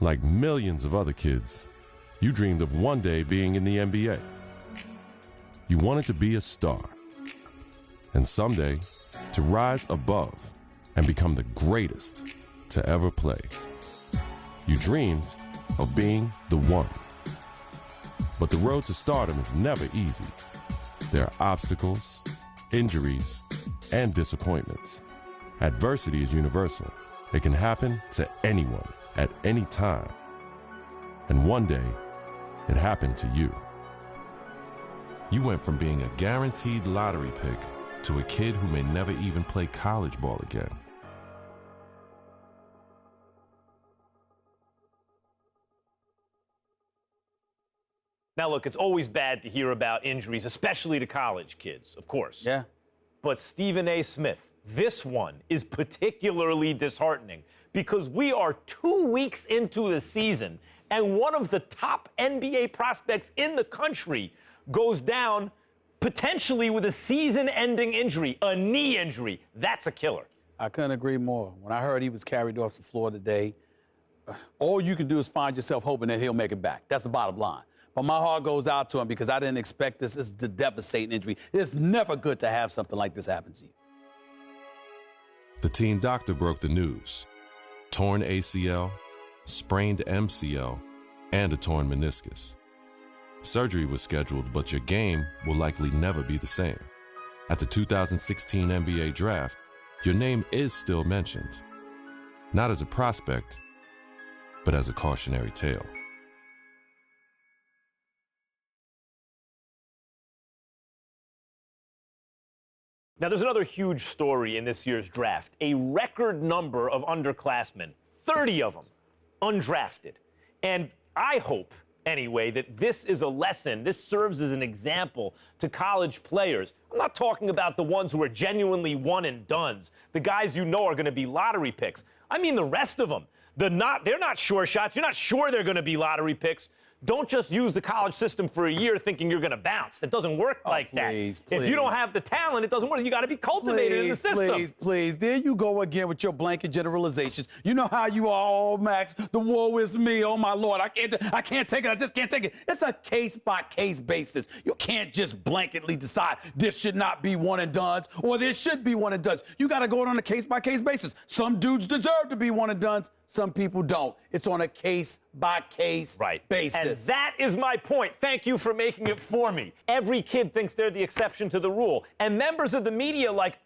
Like millions of other kids, you dreamed of one day being in the NBA. You wanted to be a star, and someday to rise above and become the greatest to ever play. You dreamed of being the one. But the road to stardom is never easy. There are obstacles, injuries, and disappointments. Adversity is universal. It can happen to anyone at any time. And one day, it happened to you. You went from being a guaranteed lottery pick to a kid who may never even play college ball again. Now, look, it's always bad to hear about injuries, especially to college kids, of course. Yeah. But Stephen A. Smith, this one is particularly disheartening because we are 2 weeks into the season and one of the top NBA prospects in the country goes down potentially with a season-ending injury, a knee injury. That's a killer. I couldn't agree more. When I heard he was carried off the floor today, all you can do is find yourself hoping that he'll make it back. That's the bottom line. But my heart goes out to him because I didn't expect this. This is a devastating injury. It's never good to have something like this happen to you. The team doctor broke the news. Torn ACL, sprained MCL, and a torn meniscus. Surgery was scheduled, but your game will likely never be the same. At the 2016 NBA draft, your name is still mentioned. Not as a prospect, but as a cautionary tale. Now, there's another huge story in this year's draft. A record number of underclassmen, 30 of them, undrafted. And I hope, anyway, that this is a lesson, this serves as an example to college players. I'm not talking about the ones who are genuinely one and dones, the guys you know are going to be lottery picks. I mean the rest of them. They're not sure shots. You're not sure they're going to be lottery picks. Don't just use the college system for a year thinking you're going to bounce. It doesn't work like that. Please. If you don't have the talent, it doesn't work. You got to be cultivated in the system. Please. There you go again with your blanket generalizations. You know how you are, oh, Max. The woe is me. Oh, my Lord. I can't take it. I just can't take it. It's a case-by-case basis. You can't just blanketly decide this should not be one and dones or this should be one and dones. You got to go on a case-by-case basis. Some dudes deserve to be one and dones. Some people don't. It's on a case-by-case basis. And that is my point. Thank you for making it for me. Every kid thinks they're the exception to the rule. And members of the media like,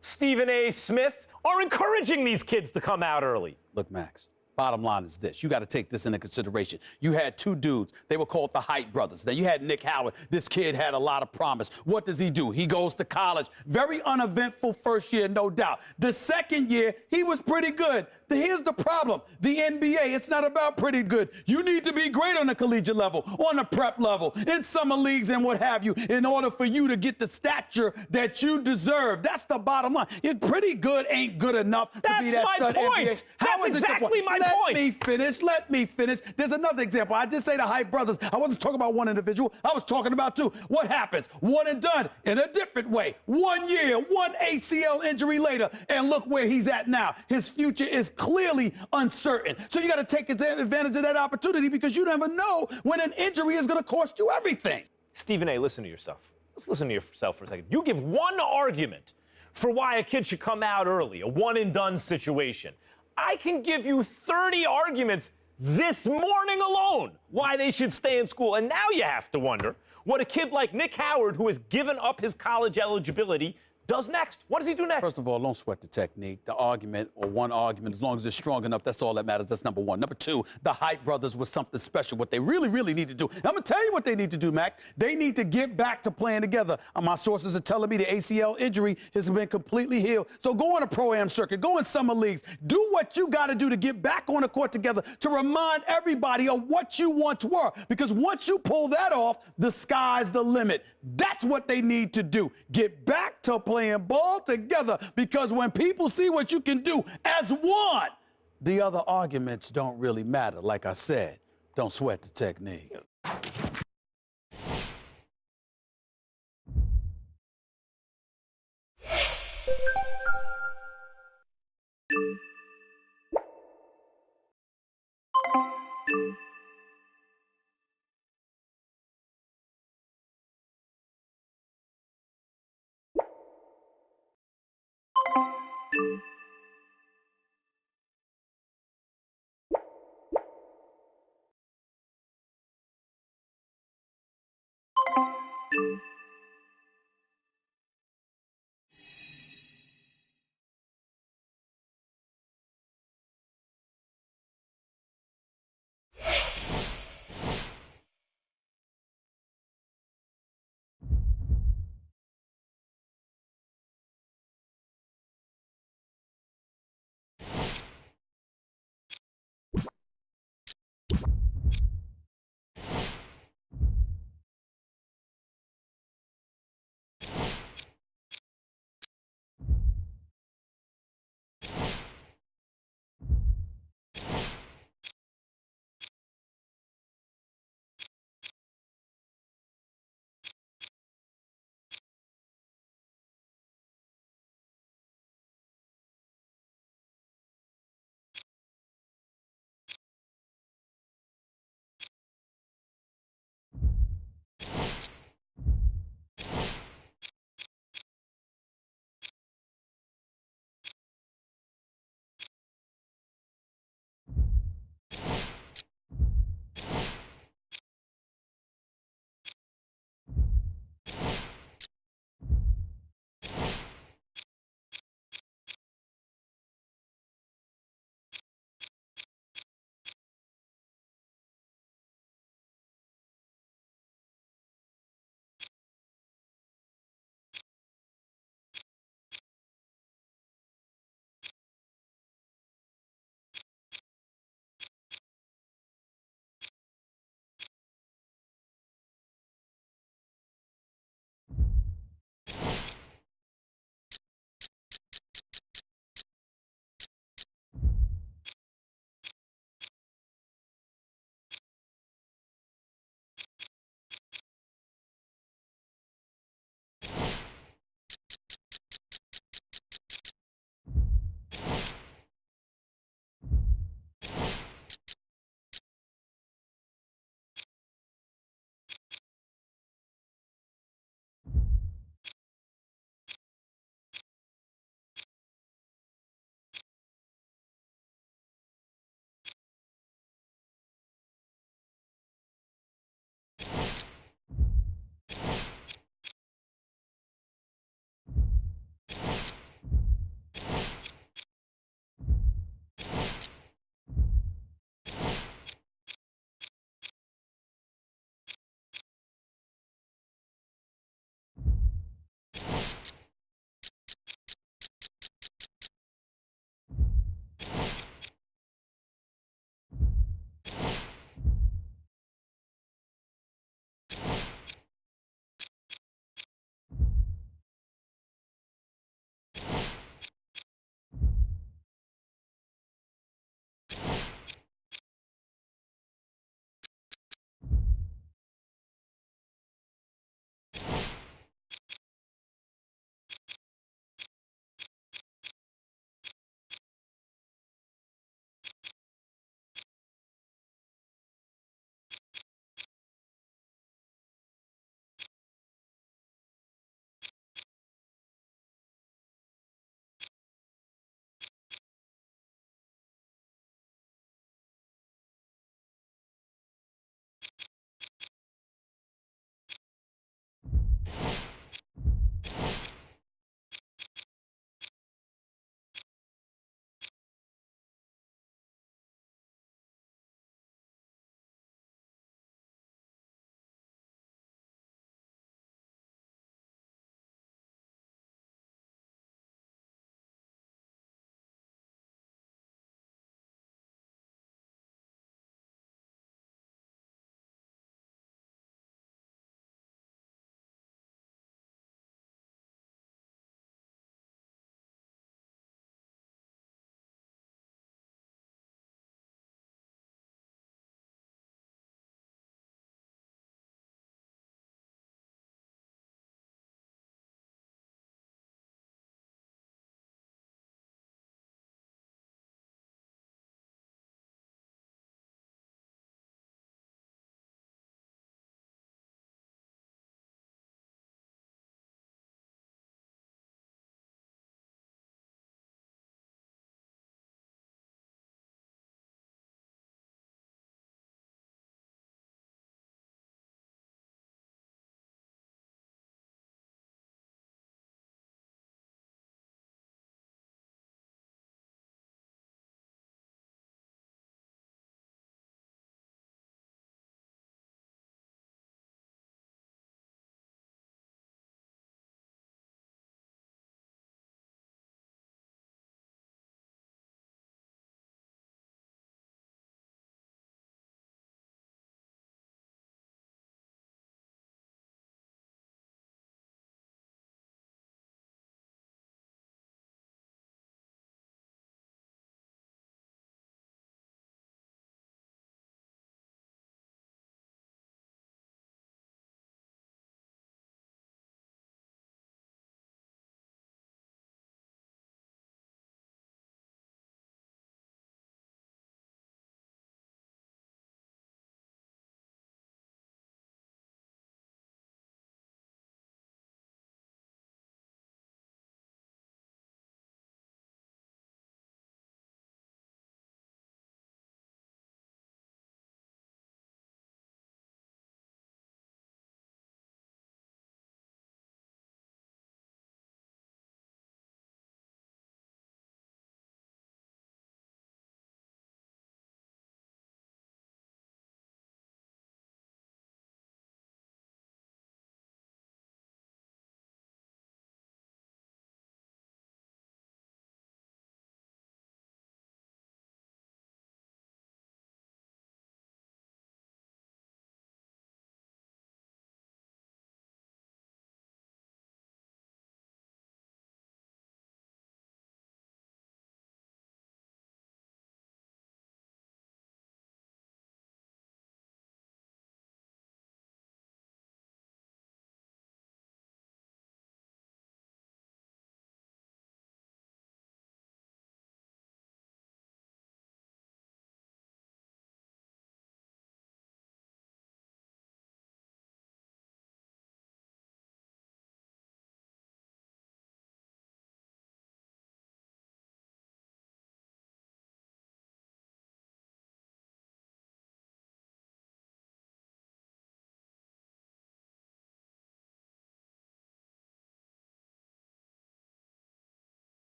Stephen A. Smith, are encouraging these kids to come out early. Look, Max, bottom line is this. You got to take this into consideration. You had two dudes. They were called the Height brothers. Now, you had Nick Howard. This kid had a lot of promise. What does he do? He goes to college. Very uneventful first year, no doubt. The second year, he was pretty good. Here's the problem. The NBA, it's not about pretty good. You need to be great on the collegiate level, on the prep level, in summer leagues and what have you, in order for you to get the stature that you deserve. That's the bottom line. Pretty good ain't good enough to be that stud NBA. That's exactly my point. Let me finish. There's another example. I did say the Height brothers. I wasn't talking about one individual. I was talking about two. What happens? One and done in a different way. 1 year, one ACL injury later, and look where he's at now. His future is clearly uncertain. So you got to take advantage of that opportunity because you never know when an injury is going to cost you everything. Stephen A., listen to yourself. Let's listen to yourself for a second. You give one argument for why a kid should come out early, a one-and-done situation. I can give you 30 arguments this morning alone why they should stay in school. And now you have to wonder what a kid like Nick Howard, who has given up his college eligibility, does next. What does he do next? First of all, don't sweat the technique. The argument, or one argument, as long as it's strong enough, that's all that matters. That's number one. Number two, the Height brothers was something special. What they really need to do. I'm going to tell you what they need to do, Max. They need to get back to playing together. My sources are telling me the ACL injury has been completely healed. So go on a pro-am circuit. Go in summer leagues. Do what you got to do to get back on the court together to remind everybody of what you once were. Because once you pull that off, the sky's the limit. That's what they need to do. Get back to playing ball together, because when people see what you can do as one, the other arguments don't really matter. Like I said, don't sweat the technique.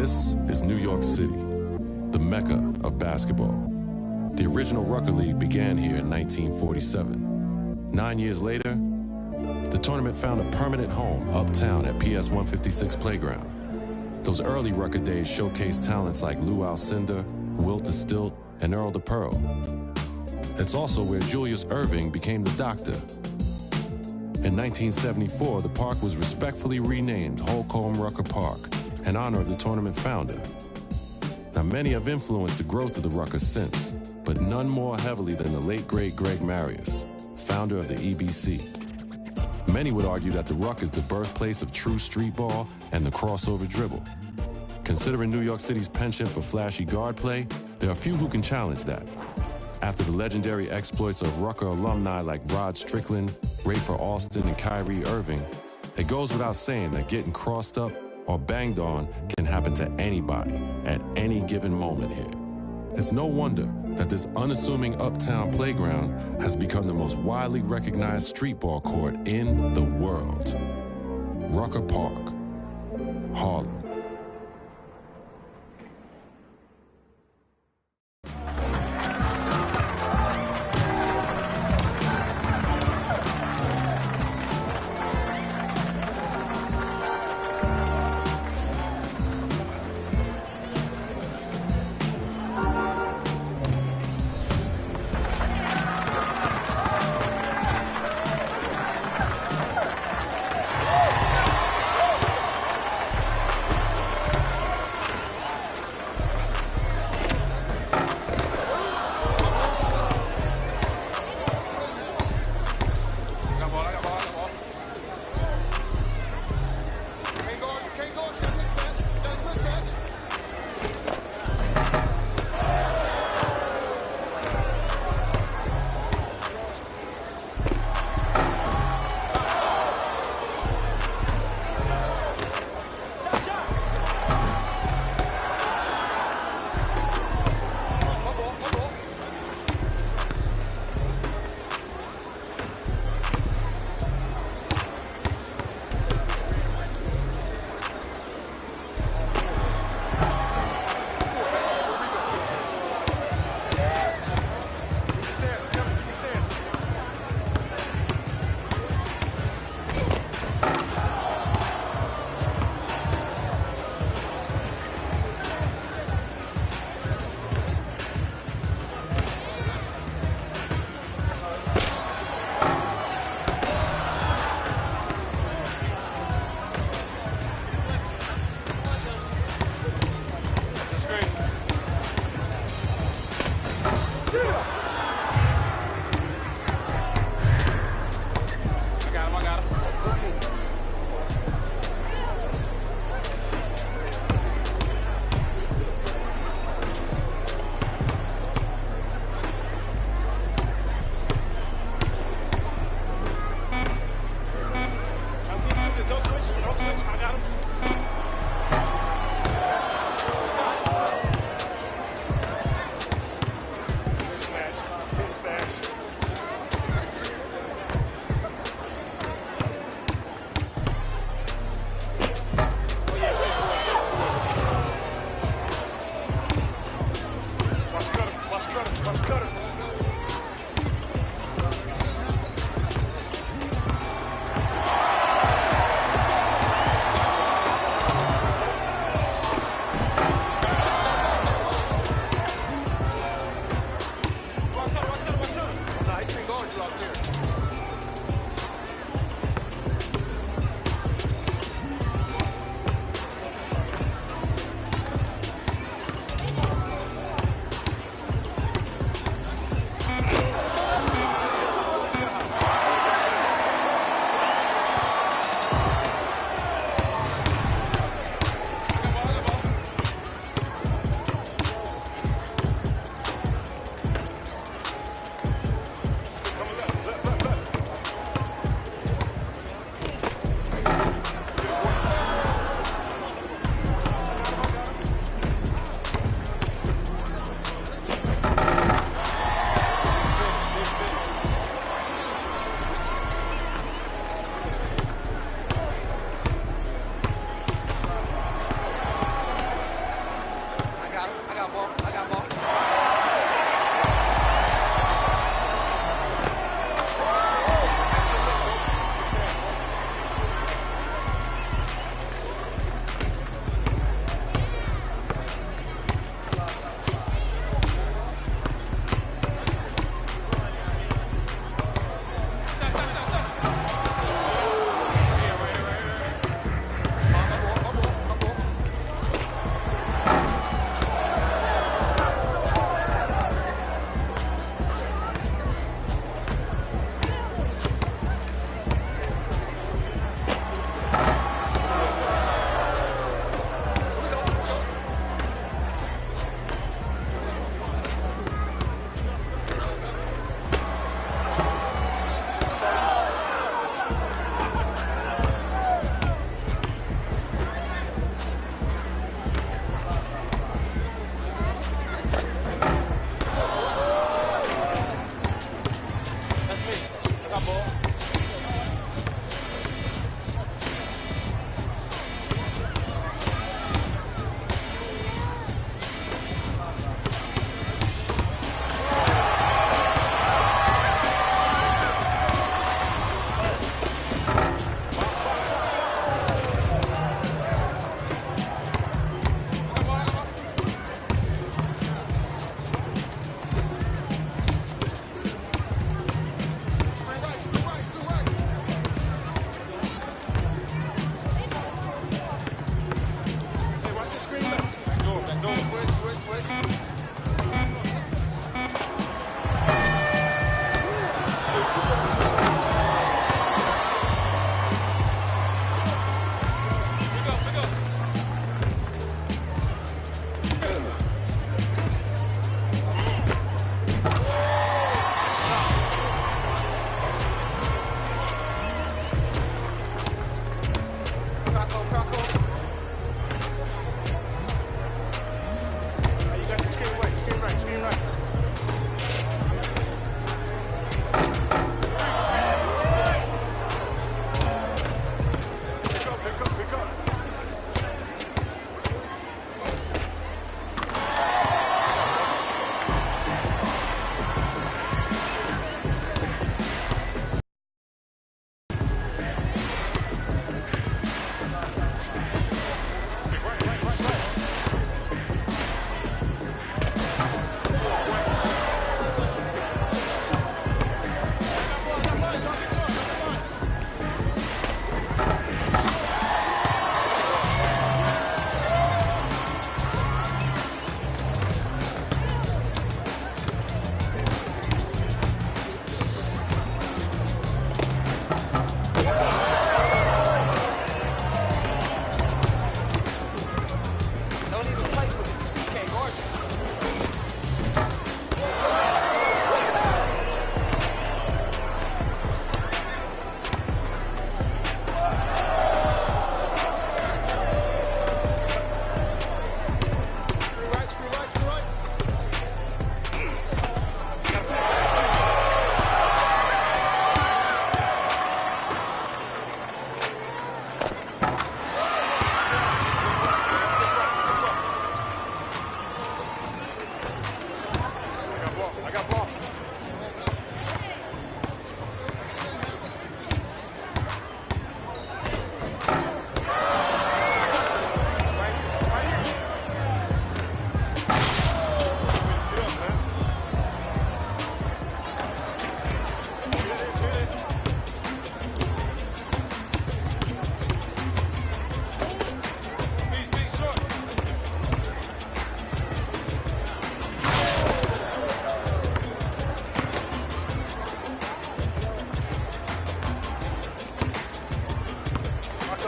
This is New York City, the mecca of basketball. The original Rucker League began here in 1947. 9 years later, the tournament found a permanent home uptown at PS 156 Playground. Those early Rucker days showcased talents like Lou Alcindor, Wilt the Stilt, and Earl the Pearl. It's also where Julius Erving became the Doctor. In 1974, the park was respectfully renamed Holcomb Rucker Park in honor of the tournament founder. Now, many have influenced the growth of the Rucker since, but none more heavily than the late great Greg Marius, founder of the EBC. Many would argue that the Ruck is the birthplace of true street ball and the crossover dribble. Considering New York City's penchant for flashy guard play, there are few who can challenge that. After the legendary exploits of Rucker alumni like Rod Strickland, Rafer Alston, and Kyrie Irving, it goes without saying that getting crossed up or banged on can happen to anybody at any given moment here. It's no wonder that this unassuming uptown playground has become the most widely recognized street ball court in the world. Rucker Park, Harlem.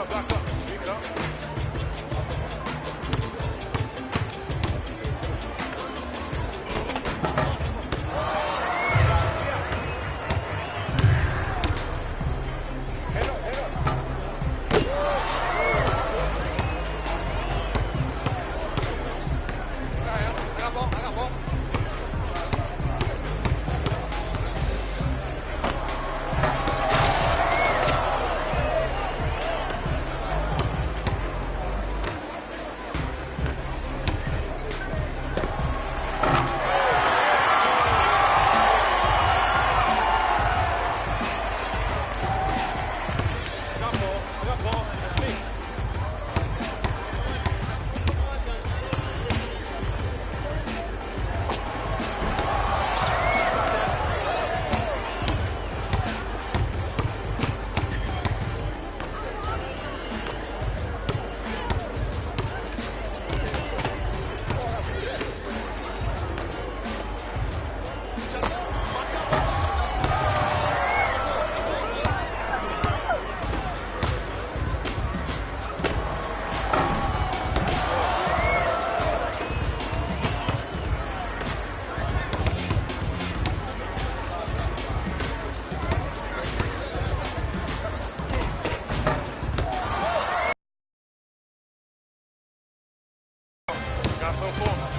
back up. Keep it up. Got so cool.